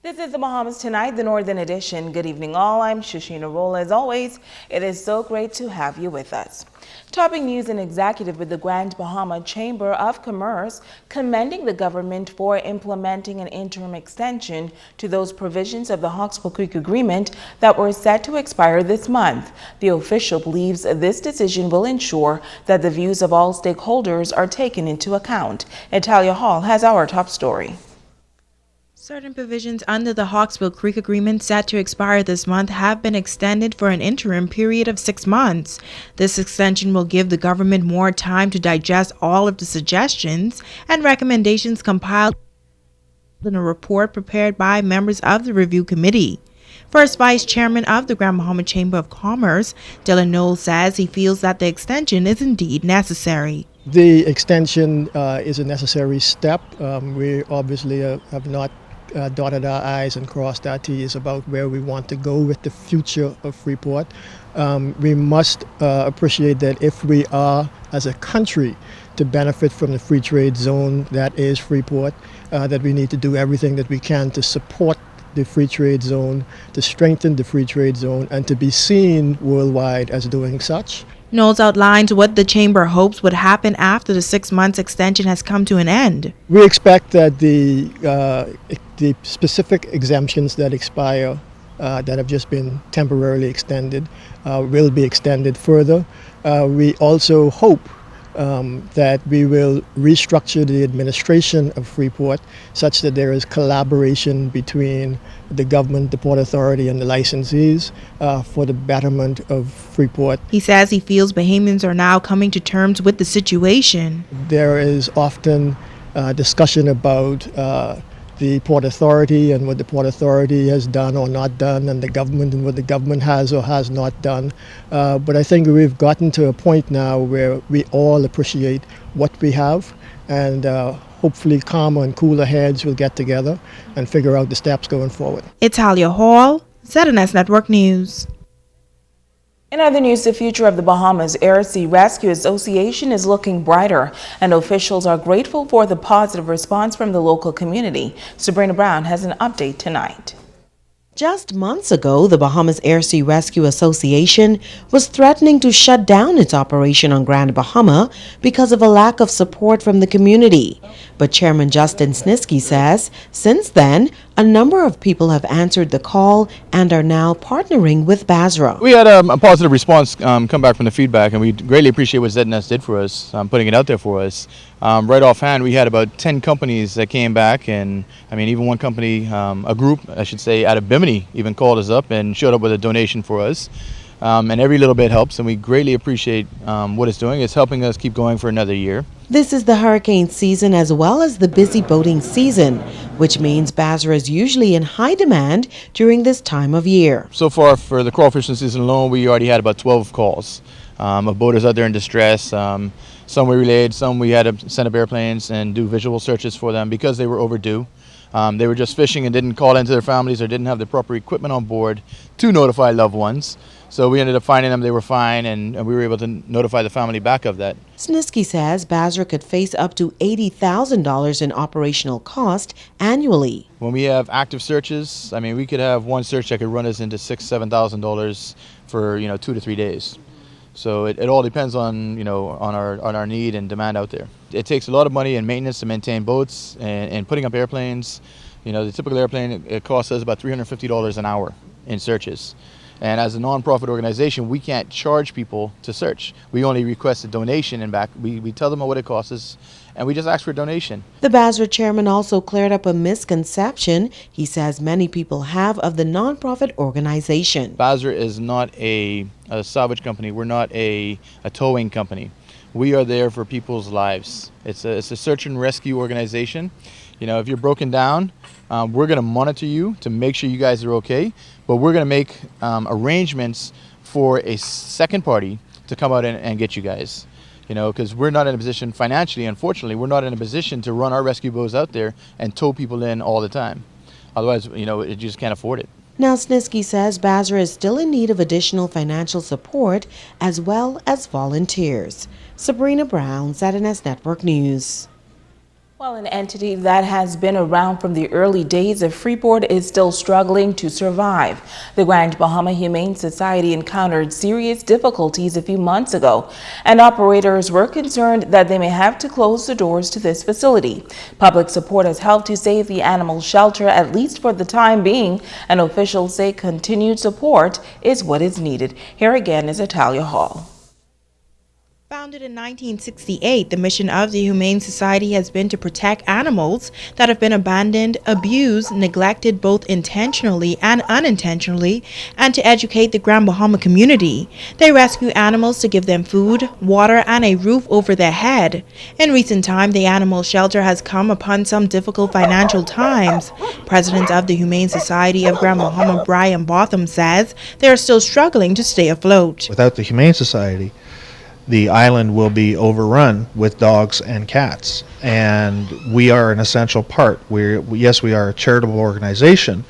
This is the Bahamas Tonight, the Northern Edition. Good evening, all. I'm Shashina Roll. As always, it is so great to have you with us. Topping news, an executive with the Grand Bahama Chamber of Commerce commending the government for implementing an interim extension to those provisions of the Hawksbill Creek Agreement that were set to expire this month. The official believes this decision will ensure that the views of all stakeholders are taken into account. Italia Hall has our top story. Certain provisions under the Hawksbill Creek Agreement set to expire this month have been extended for an interim period of 6 months. This extension will give the government more time to digest all of the suggestions and recommendations compiled in a report prepared by members of the review committee. First Vice Chairman of the Grand Bahama Chamber of Commerce, Dylan Knowles, says he feels that the extension is indeed necessary. The extension is a necessary step. We obviously have not dotted our I's and crossed our T's about where we want to go with the future of Freeport. We must appreciate that if we are, as a country, to benefit from the free trade zone that is Freeport, that we need to do everything that we can to support the free trade zone, to strengthen the free trade zone, and to be seen worldwide as doing such. Knowles outlines what the Chamber hopes would happen after the 6 months extension has come to an end. We expect that the specific exemptions that expire, that have just been temporarily extended, will be extended further. We also hope that we will restructure the administration of Freeport such that there is collaboration between the government, the Port Authority, and the licensees for the betterment of Freeport. He says he feels Bahamians are now coming to terms with the situation. There is often discussion about the Port Authority and what the Port Authority has done or not done, and the government and what the government has or has not done. But I think we've gotten to a point now where we all appreciate what we have, and hopefully calmer and cooler heads will get together and figure out the steps going forward. Italia Hall, ZNS Network News. In other news, the future of the Bahamas Air Sea Rescue Association is looking brighter, and officials are grateful for the positive response from the local community. Sabrina Brown has an update tonight. Just months ago, the Bahamas Air Sea Rescue Association was threatening to shut down its operation on Grand Bahama because of a lack of support from the community. But Chairman Justin Snisky says, since then, a number of people have answered the call and are now partnering with Basra. We had a positive response come back from the feedback, and we greatly appreciate what ZNS did for us, putting it out there for us. Right offhand, we had about 10 companies that came back, and I mean, even one company, a group, I should say, out of Bimini even called us up and showed up with a donation for us. And every little bit helps, and we greatly appreciate what it's doing. It's helping us keep going for another year. This is the hurricane season as well as the busy boating season, which means Basra is usually in high demand during this time of year. So far for the crawfishing season alone, we already had about 12 calls of boaters out there in distress. Some we relayed, some we had to send up airplanes and do visual searches for them because they were overdue. They were just fishing and didn't call into their families or didn't have the proper equipment on board to notify loved ones. So we ended up finding them, they were fine, and we were able to notify the family back of that. Snisky says Basra could face up to $80,000 in operational cost annually. When we have active searches, I mean, we could have one search that could run us into $6,000 to $7,000 for 2 to 3 days. So it all depends on on our need and demand out there. It takes a lot of money and maintenance to maintain boats and putting up airplanes. The typical airplane, it costs us about $350 an hour in searches. And as a non-profit organization, we can't charge people to search. We only request a donation, and back we tell them what it costs us, and we just ask for a donation. The Basra chairman also cleared up a misconception he says many people have of the non-profit organization. Basra is not a salvage company. We're not a towing company. We are there for people's lives. It's a search and rescue organization. If you're broken down, we're going to monitor you to make sure you guys are okay, but we're going to make arrangements for a second party to come out and get you guys. Because we're not in a position financially, unfortunately, we're not in a position to run our rescue boats out there and tow people in all the time. Otherwise, you just can't afford it. Now, Snisky says Basra is still in need of additional financial support as well as volunteers. Sabrina Brown, ZNS Network News. Well, an entity that has been around from the early days of Freeport is still struggling to survive. The Grand Bahama Humane Society encountered serious difficulties a few months ago, and operators were concerned that they may have to close the doors to this facility. Public support has helped to save the animal shelter, at least for the time being, and officials say continued support is what is needed. Here again is Italia Hall. Founded in 1968, the mission of the Humane Society has been to protect animals that have been abandoned, abused, neglected both intentionally and unintentionally, and to educate the Grand Bahama community. They rescue animals to give them food, water, and a roof over their head. In recent time, the animal shelter has come upon some difficult financial times. President of the Humane Society of Grand Bahama, Brian Botham, says they are still struggling to stay afloat. Without the Humane Society, the island will be overrun with dogs and cats, and we are an essential part. Yes, we are a charitable organization,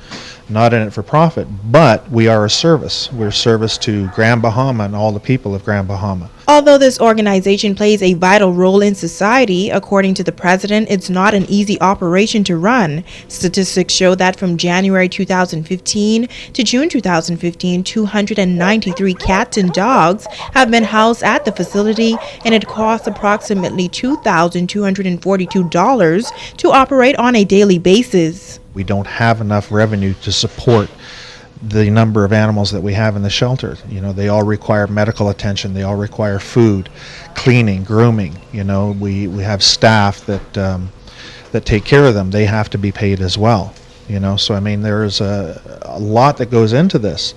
not in it for profit, but we are a service. We're a service to Grand Bahama and all the people of Grand Bahama. Although this organization plays a vital role in society, according to the president, it's not an easy operation to run. Statistics show that from January 2015 to June 2015, 293 cats and dogs have been housed at the facility, and it costs approximately $2,242 to operate on a daily basis. We don't have enough revenue to support the number of animals that we have in the shelter. You know, they all require medical attention, they all require food, cleaning, grooming. You know, we have staff that take care of them. They have to be paid as well. You know, so I mean, there's a lot that goes into this,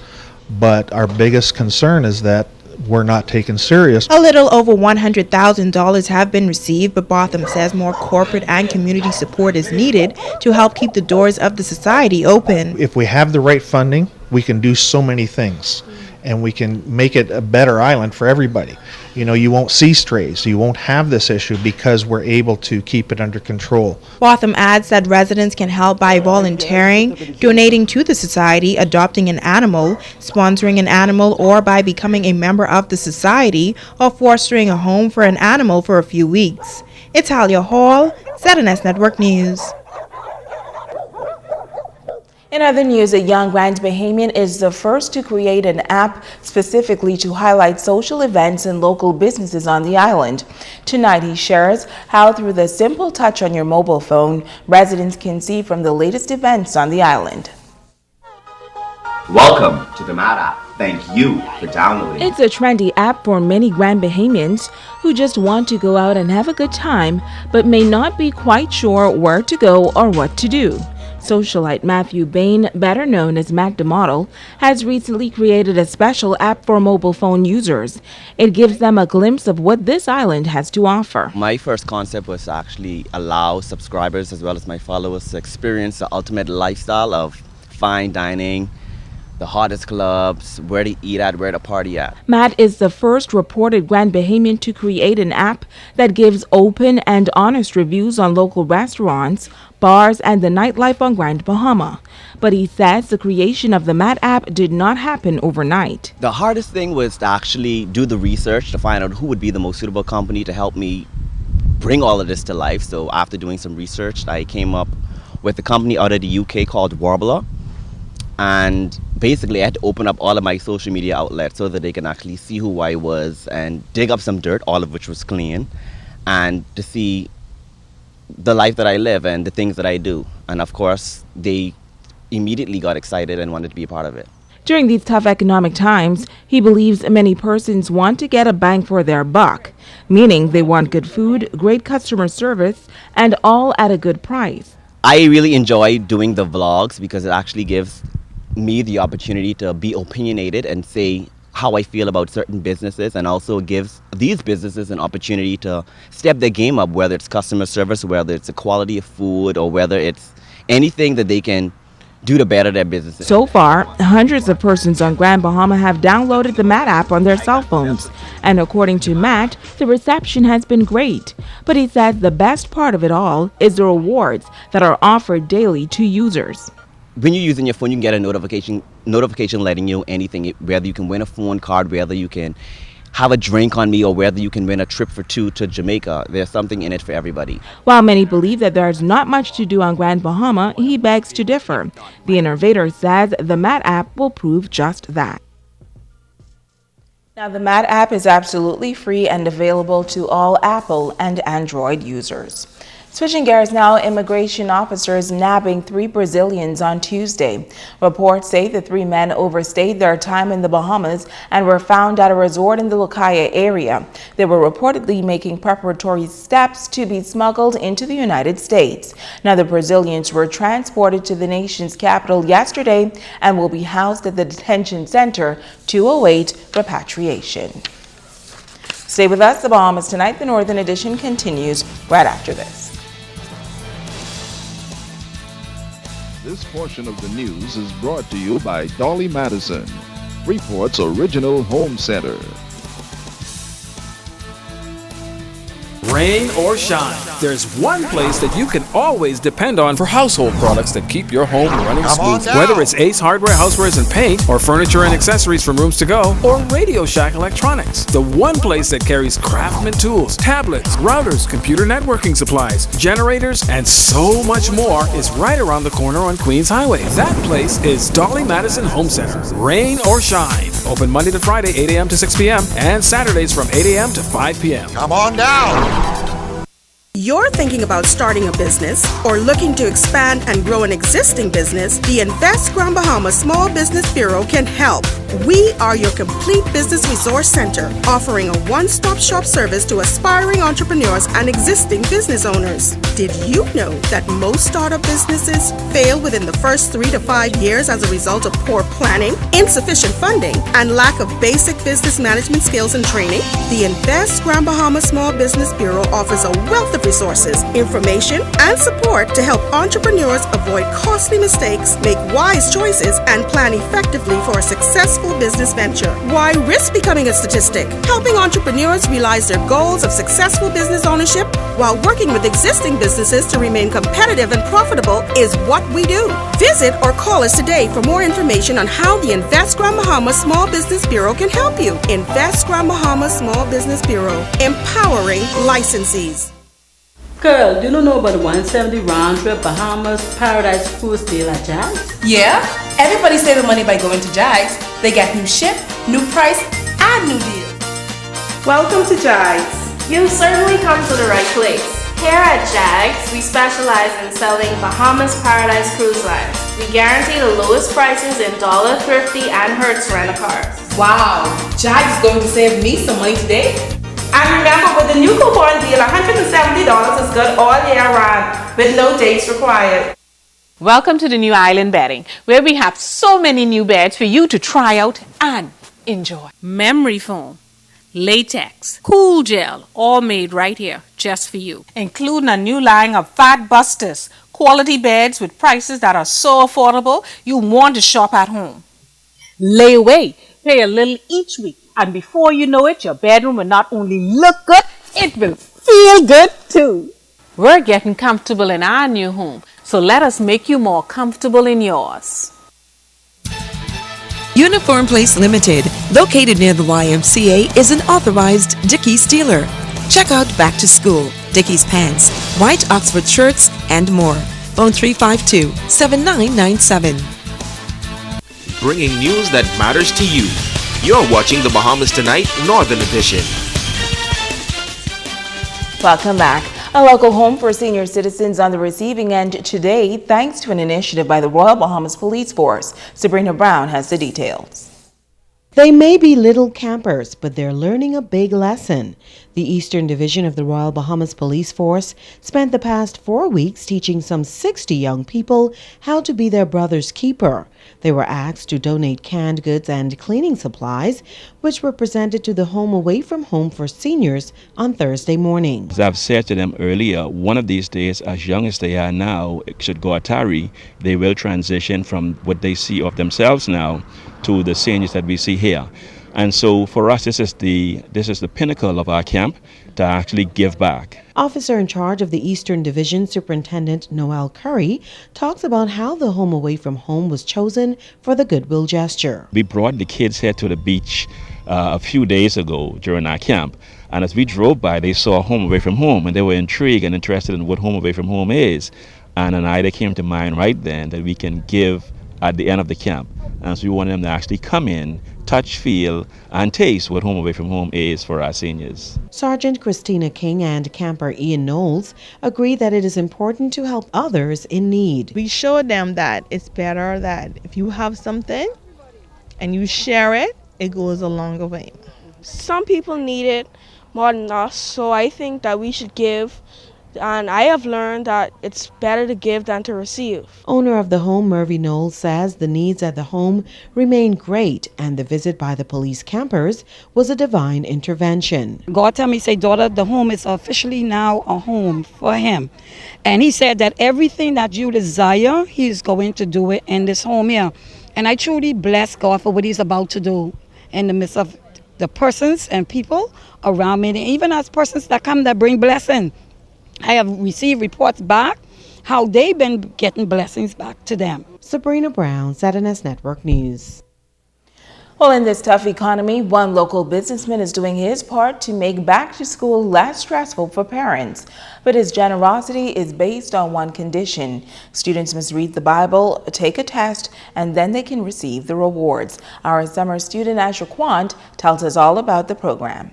but our biggest concern is that we're not taken serious. A little over $100,000 have been received, but Botham says more corporate and community support is needed to help keep the doors of the society open. If we have the right funding, we can do so many things, and we can make it a better island for everybody. You know, you won't see strays, you won't have this issue because we're able to keep it under control. Botham adds that residents can help by volunteering, donating to the society, adopting an animal, sponsoring an animal, or by becoming a member of the society or fostering a home for an animal for a few weeks. Italia Hall, ZNS Network News. In other news, a young Grand Bahamian is the first to create an app specifically to highlight social events and local businesses on the island. Tonight, he shares how through the simple touch on your mobile phone, residents can see from the latest events on the island. Welcome to the Mad app. Thank you for downloading. It's a trendy app for many Grand Bahamians who just want to go out and have a good time, but may not be quite sure where to go or what to do. Socialite Matthew Bain, better known as Matt the Model, has recently created a special app for mobile phone users. It gives them a glimpse of what this island has to offer. My first concept was to actually allow subscribers as well as my followers to experience the ultimate lifestyle of fine dining, the hottest clubs, where to eat at, where to party at. Matt is the first reported Grand Bahamian to create an app that gives open and honest reviews on local restaurants, bars, and the nightlife on Grand Bahama. But he says the creation of the Matt app did not happen overnight. The hardest thing was to actually do the research to find out who would be the most suitable company to help me bring all of this to life. So after doing some research, I came up with a company out of the UK called Warbler. And basically I had to open up all of my social media outlets so that they can actually see who I was and dig up some dirt, all of which was clean, and to see the life that I live and the things that I do. And of course, they immediately got excited and wanted to be a part of it. During these tough economic times, he believes many persons want to get a bang for their buck, meaning they want good food, great customer service, and all at a good price. I really enjoy doing the vlogs because it actually gives me the opportunity to be opinionated and say how I feel about certain businesses, and also gives these businesses an opportunity to step their game up, whether it's customer service, whether it's the quality of food, or whether it's anything that they can do to better their businesses. So far, hundreds of persons on Grand Bahama have downloaded the Matt app on their cell phones. And according to Matt, the reception has been great. But he says the best part of it all is the rewards that are offered daily to users. When you're using your phone, you can get a notification letting you know anything, whether you can win a phone card, whether you can have a drink on me, or whether you can win a trip for two to Jamaica. There's something in it for everybody. While many believe that there's not much to do on Grand Bahama, he begs to differ. The innovator says the Mat app will prove just that. Now, the Mat app is absolutely free and available to all Apple and Android users. Switching gears now, immigration officers nabbing 3 Brazilians on Tuesday. Reports say the 3 men overstayed their time in the Bahamas and were found at a resort in the Lucaya area. They were reportedly making preparatory steps to be smuggled into the United States. Now, the Brazilians were transported to the nation's capital yesterday and will be housed at the detention center to await repatriation. Stay with us. The Bahamas Tonight, the Northern Edition, continues right after this. This portion of the news is brought to you by Dolly Madison, Freeport's original home center. Rain or shine, there's one place that you can always depend on for household products that keep your home running smooth. Whether it's Ace Hardware, Housewares and Paint, or furniture and accessories from Rooms to Go, or Radio Shack Electronics, the one place that carries Craftsman tools, tablets, routers, computer networking supplies, generators, and so much more is right around the corner on Queens Highway. That place is Dolly Madison Home Center. Rain or shine. Open Monday to Friday, 8 a.m. to 6 p.m. and Saturdays from 8 a.m. to 5 p.m. Come on down. You're thinking about starting a business or looking to expand and grow an existing business? The Invest Grand Bahama Small Business Bureau can help. We are your complete business resource center, offering a one-stop shop service to aspiring entrepreneurs and existing business owners. Did you know that most startup businesses fail within the first 3 to 5 years as a result of poor planning, insufficient funding, and lack of basic business management skills and training? The Invest Grand Bahama Small Business Bureau offers a wealth of resources, information, and support to help entrepreneurs avoid costly mistakes, make wise choices, and plan effectively for a successful business venture. Why risk becoming a statistic? Helping entrepreneurs realize their goals of successful business ownership while working with existing businesses to remain competitive and profitable is what we do. Visit or call us today for more information on how the Invest Grand Bahama Small Business Bureau can help you. Invest Grand Bahama Small Business Bureau, empowering licensees. Girl, do you know about the 170 round trip Bahamas Paradise Cruise deal at Jags? Yeah, everybody saving money by going to Jags. They get new ship, new price, and new deal. Welcome to Jags. You've certainly come to the right place. Here at Jags, we specialize in selling Bahamas Paradise Cruise Lines. We guarantee the lowest prices in Dollar, Thrifty, and Hertz rent-a-cars. Wow, Jags is going to save me some money today. And remember, with the new coupon deal, $170 is good all year round with no dates required. Welcome to the New Island Bedding, where we have so many new beds for you to try out and enjoy. Memory foam, latex, cool gel, all made right here just for you. Including a new line of Fat Busters, quality beds with prices that are so affordable you want to shop at home. Lay away, pay a little each week. And before you know it, your bedroom will not only look good, it will feel good too. We're getting comfortable in our new home, so let us make you more comfortable in yours. Uniform Place Limited, located near the YMCA, is an authorized Dickies dealer. Check out Back to School, Dickies pants, white Oxford shirts, and more. Phone 352-7997. Bringing news that matters to you. You're watching the Bahamas Tonight Northern Edition. Welcome back. A local home for senior citizens on the receiving end today, thanks to an initiative by the Royal Bahamas Police Force. Sabrina Brown has the details. They may be little campers, but they're learning a big lesson. The Eastern Division of the Royal Bahamas Police Force spent the past 4 weeks teaching some 60 young people how to be their brother's keeper. They were asked to donate canned goods and cleaning supplies, which were presented to the Home Away from Home for seniors on Thursday morning. As I've said to them earlier, one of these days, as young as they are now, should God tarry, they will transition from what they see of themselves now to the seniors that we see here. And so for us, this is the pinnacle of our camp, to actually give back. Officer in charge of the Eastern Division, Superintendent Noel Curry, talks about how the Home Away from Home was chosen for the goodwill gesture. We brought the kids here to the beach a few days ago during our camp. And as we drove by, they saw Home Away from Home, and they were intrigued and interested in what Home Away from Home is. And an idea came to mind right then that we can give at the end of the camp. And so we wanted them to actually come in, touch, feel, and taste what Home Away from Home is for our seniors. Sergeant Christina King and camper Ian Knowles agree that it is important to help others in need. We showed them that it's better that if you have something and you share it, it goes a longer way. Some people need it more than us, so I think that we should give. And I have learned that it's better to give than to receive. Owner of the home, Murphy Knowles, says the needs at the home remain great and the visit by the police campers was a divine intervention. God tell me, say, daughter, the home is officially now a home for him. And he said that everything that you desire, he's going to do it in this home here. And I truly bless God for what he's about to do in the midst of the persons and people around me, and even as persons that come that bring blessing. I have received reports back how they've been getting blessings back to them. Sabrina Brown, ZNS Network News. Well, in this tough economy, one local businessman is doing his part to make back to school less stressful for parents. But his generosity is based on one condition. Students must read the Bible, take a test, and then they can receive the rewards. Our summer student Asher Quant tells us all about the program.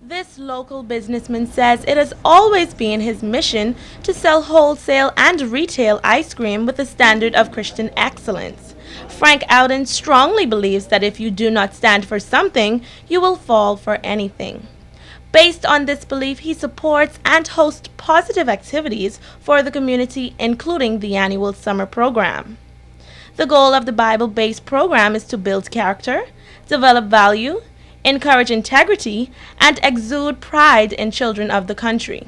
This local businessman says it has always been his mission to sell wholesale and retail ice cream with a standard of Christian excellence. Frank Ouden strongly believes that if you do not stand for something, you will fall for anything. Based on this belief, he supports and hosts positive activities for the community, including the annual summer program. The goal of the Bible-based program is to build character, develop value, encourage integrity, and exude pride in children of the country.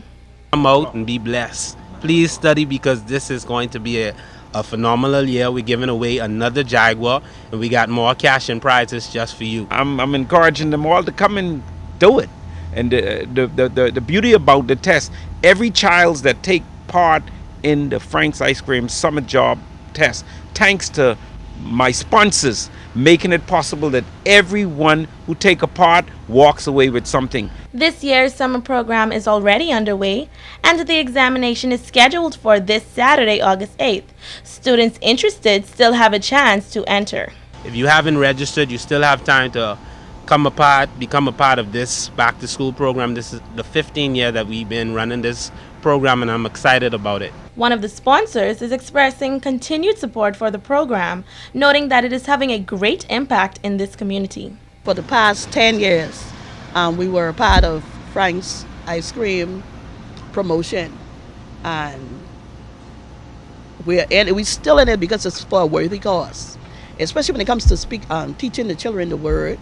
Come out and be blessed. Please study because this is going to be a phenomenal year. We're giving away another Jaguar, and we got more cash and prizes just for you. I'm encouraging them all to come and do it. And the beauty about the test, every child that take part in the Frank's Ice Cream Summer Job Test, thanks to my sponsors, making it possible that everyone who take a part walks away with something. This year's summer program is already underway, and the examination is scheduled for this Saturday, August 8th. Students interested still have a chance to enter. If you haven't registered, you still have time to become a part of this back to school program. This is the 15th year that we've been running this program, and I'm excited about it. One of the sponsors is expressing continued support for the program, noting that it is having a great impact in this community. For the past 10 years, we were a part of Frank's Ice Cream promotion, and we're still in it because it's for a worthy cause, especially when it comes to teaching the children the word.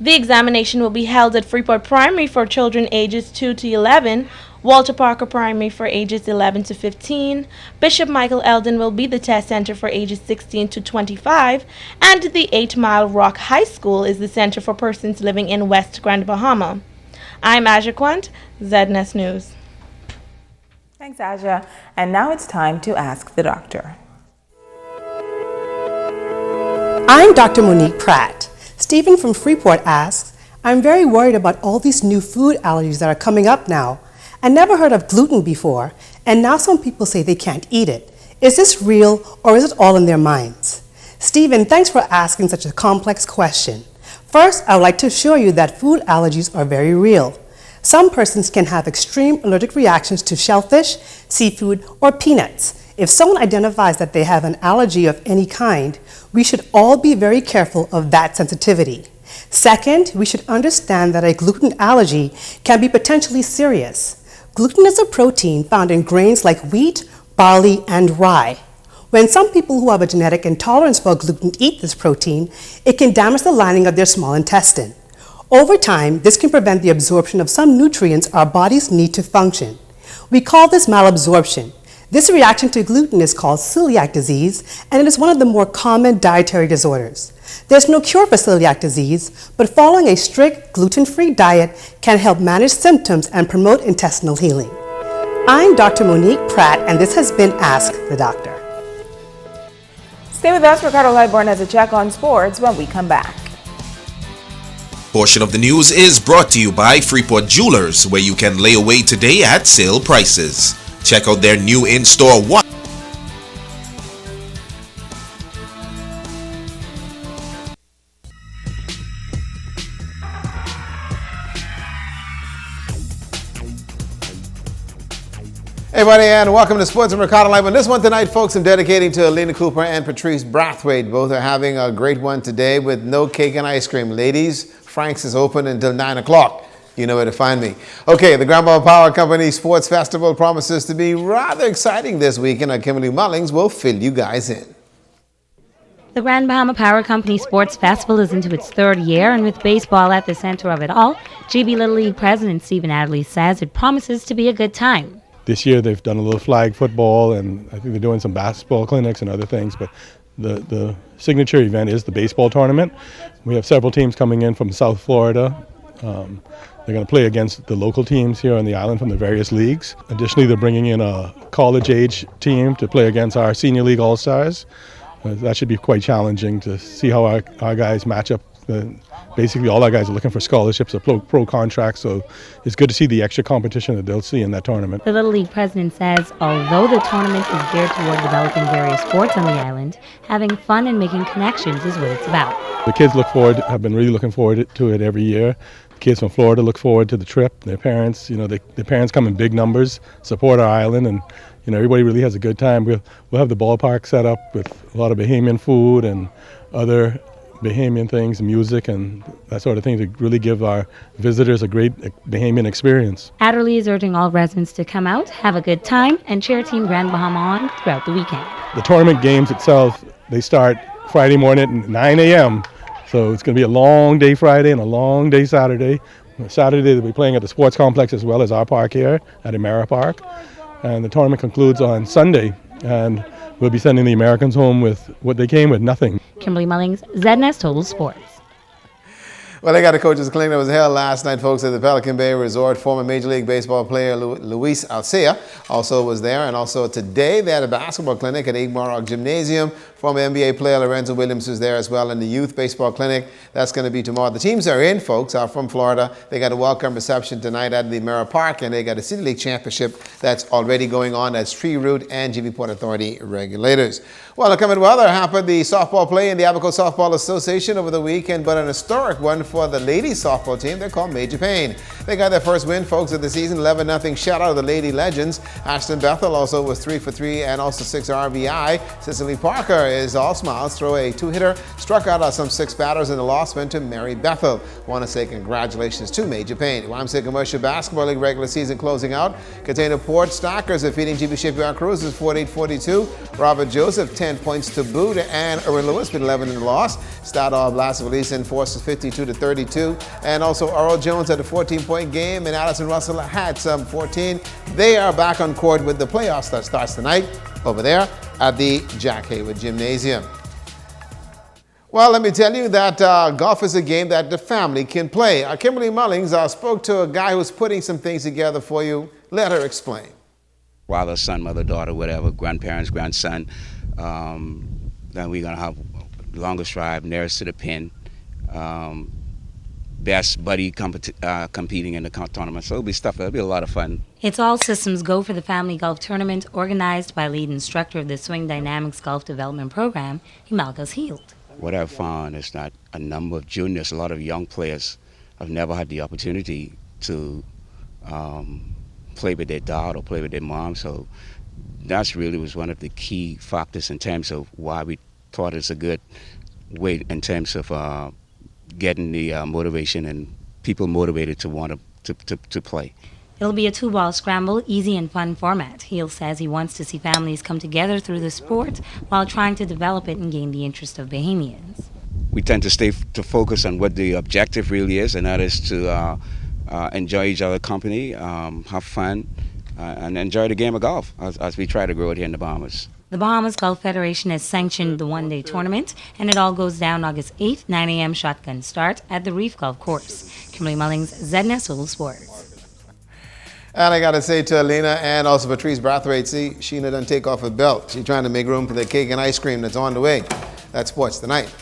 The examination will be held at Freeport Primary for children ages 2 to 11, Walter Parker Primary for ages 11 to 15, Bishop Michael Eldon will be the test center for ages 16 to 25, and the 8 Mile Rock High School is the center for persons living in West Grand Bahama. I'm Aja Quant, ZNS News. Thanks, Aja. And now it's time to ask the doctor. I'm Dr. Monique Pratt. Stephen from Freeport asks, I'm very worried about all these new food allergies that are coming up now. I never heard of gluten before, and now some people say they can't eat it. Is this real, or is it all in their minds? Stephen, thanks for asking such a complex question. First, I would like to assure you that food allergies are very real. Some persons can have extreme allergic reactions to shellfish, seafood, or peanuts. If someone identifies that they have an allergy of any kind, we should all be very careful of that sensitivity. Second, we should understand that a gluten allergy can be potentially serious. Gluten is a protein found in grains like wheat, barley, and rye. When some people who have a genetic intolerance for gluten eat this protein, it can damage the lining of their small intestine. Over time, this can prevent the absorption of some nutrients our bodies need to function. We call this malabsorption. This reaction to gluten is called celiac disease, and it is one of the more common dietary disorders. There's no cure for celiac disease, but following a strict gluten-free diet can help manage symptoms and promote intestinal healing. I'm Dr. Monique Pratt, and this has been Ask the Doctor. Stay with us. Ricardo Lightborn has a check on sports when we come back. portion of the news is brought to you by Freeport Jewelers, where you can lay away today at sale prices. Check out their new in-store watch. Hey everybody, and welcome to Sports and Mercado Live. On this one tonight, folks, I'm dedicating to Alina Cooper and Patrice Brathwaite. Both are having a great one today with no cake and ice cream. Ladies, Frank's is open until 9 o'clock. You know where to find me. Okay, the Grandma Power Company Sports Festival promises to be rather exciting this weekend, and Kimberly Mullings will fill you guys in. The Grand Bahama Power Company Sports Festival is into its third year, and with baseball at the center of it all, GB Little League President Stephen Adderley says it promises to be a good time. This year they've done a little flag football, and I think they're doing some basketball clinics and other things, but the signature event is the baseball tournament. We have several teams coming in from South Florida. They're going to play against the local teams here on the island from the various leagues. Additionally, they're bringing in a college-age team to play against our Senior League All-Stars. That should be quite challenging to see how our guys match up. Basically, all our guys are looking for scholarships or pro contracts, so it's good to see the extra competition that they'll see in that tournament. The Little League president says although the tournament is geared toward developing various sports on the island, having fun and making connections is what it's about. The kids have been really looking forward to it every year. The kids from Florida look forward to the trip. Their parents, their parents come in big numbers, support our island, and everybody really has a good time. We'll have the ballpark set up with a lot of Bahamian food and other Bahamian things, music and that sort of thing to really give our visitors a great Bahamian experience. Adderley is urging all residents to come out, have a good time, and cheer Team Grand Bahama on throughout the weekend. The tournament games itself, they start Friday morning at 9 a.m. So it's going to be a long day Friday and a long day Saturday. Saturday they'll be playing at the sports complex as well as our park here at Emera Park. And the tournament concludes on Sunday. And we'll be sending the Americans home with what they came with, nothing. Kimberly Mullings, ZNS Total Sports. Well, they got a coaches clinic that was held last night, folks, at the Pelican Bay Resort. Former Major League Baseball player Luis Alcea also was there. And also today they had a basketball clinic at Igmar Gymnasium. Former NBA player Lorenzo Williams was there as well in the youth baseball clinic. That's going to be tomorrow. The teams are in, folks, are from Florida. They got a welcome reception tonight at the Emera Park, and they got a City League Championship that's already going on. That's Tree Root and GV Port Authority regulators. Well, the coming weather happened the softball play in the Abaco Softball Association over the weekend, but an historic one for the ladies softball team. They're called Major Payne. They got their first win, folks, of the season, 11-0 shutout of the Lady Legends. Ashton Bethel also was 3 for 3 and also 6 RBI. Cicely Parker is all smiles, throw a 2-hitter, struck out some 6 batters, and the loss went to Mary Bethel. Want to say congratulations to Major Payne. YMCA Commercial Basketball League regular season closing out. Container Port Stackers defeating GB Shipyard Cruisers 48-42. Robert Joseph 10 points to boot, and Erwin Lewis with 11 in the loss. Start off last release enforces 52-32, and also Earl Jones had a 14-point game, and Allison Russell had some 14. They are back on court with the playoffs that starts tonight over there at the Jack Hayward Gymnasium. Well, let me tell you that golf is a game that the family can play. Kimberly Mullings spoke to a guy who's putting some things together for you. Let her explain. Father, son, mother, daughter, whatever, grandparents, grandson. Then we're going to have longest drive, nearest to the pin. Best buddy competing in the tournament. So it'll be a lot of fun. It's all systems go for the family golf tournament organized by lead instructor of the Swing Dynamics Golf Development Program, Himalgas Heald. What I've found is that a number of juniors, a lot of young players have never had the opportunity to play with their dad or play with their mom. So that's really was one of the key factors in terms of why we thought it's a good way in terms of getting the motivation and people motivated to want to play. It'll be a 2-ball scramble, easy and fun format. Heald says he wants to see families come together through the sport while trying to develop it and gain the interest of Bahamians. We tend to focus on what the objective really is, and that is to enjoy each other's company, have fun, and enjoy the game of golf as we try to grow it here in the Bahamas. The Bahamas Golf Federation has sanctioned the one-day tournament, and it all goes down August 8th, 9 a.m. shotgun start at the Reef Golf Course. Kimberly Mullings, ZNS Total Sports. And I got to say to Alina and also Patrice Brathwaite, see, Sheena doesn't take off her belt. She's trying to make room for the cake and ice cream that's on the way. That's Sports Tonight.